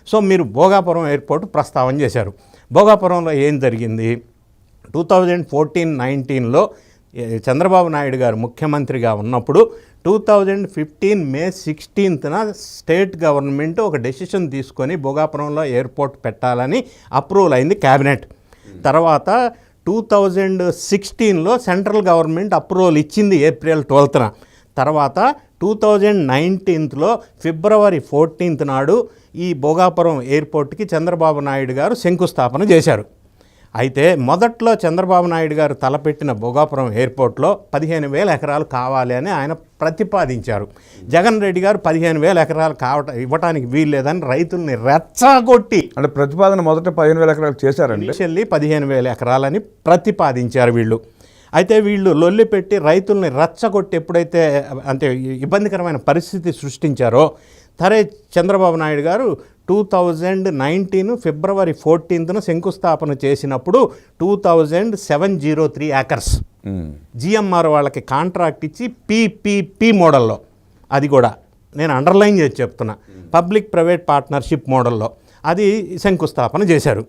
So మీరు Bhogapuram airport ప్రస్తావన చేశారు. భోగాపురంలో ఏం జరిగింది? 2014-19లో చంద్రబాబు నాయుడు గారు ముఖ్యమంత్రిగా ఉన్నప్పుడు 2015 మే 16న స్టేట్ గవర్నమెంట్ ఒక డెసిషన్ తీసుకొని భోగాపురంలో ఎయిర్పోర్ట్ పెట్టాలని అప్రూవల్ అయింది క్యాబినెట్. తర్వాత 2016లో సెంట్రల్ గవర్నమెంట్ అప్రూవల్ ఇచ్చింది ఏప్రిల్ 12న. తర్వాత 2019లో ఫిబ్రవరి 14th నాడు ఈ భోగాపురం ఎయిర్పోర్ట్కి చంద్రబాబు నాయుడు గారు శంకుస్థాపన చేశారు. అయితే మొదట్లో చంద్రబాబు నాయుడు గారు తలపెట్టిన భోగాపురం ఎయిర్పోర్ట్లో 15,000 ఎకరాలు కావాలి అని ఆయన ప్రతిపాదించారు. జగన్ రెడ్డి గారు 15,000 ఎకరాలు ఇవ్వడానికి వీల్లేదని రైతుల్ని రెచ్చగొట్టి, అంటే ప్రతిపాదన మొదట 15,000 ఎకరాలు చేశారండి. ఇనిషియల్లీ 15,000 ఎకరాలని ప్రతిపాదించారు వీళ్ళు. అయితే వీళ్ళు లొల్లి పెట్టి రైతుల్ని రెచ్చగొట్టి ఎప్పుడైతే అంటే ఇబ్బందికరమైన పరిస్థితి సృష్టించారో, సరే చంద్రబాబు నాయుడు గారు 2019 ఫిబ్రవరి 14న శంకుస్థాపన చేసినప్పుడు 2,703 ఏకర్స్ జిఎంఆర్ వాళ్ళకి కాంట్రాక్ట్ ఇచ్చి పిపిపి మోడల్లో, అది కూడా నేను అండర్లైన్ చేసి చెప్తున్నా, పబ్లిక్ ప్రైవేట్ పార్ట్నర్షిప్ మోడల్లో అది శంకుస్థాపన చేశారు.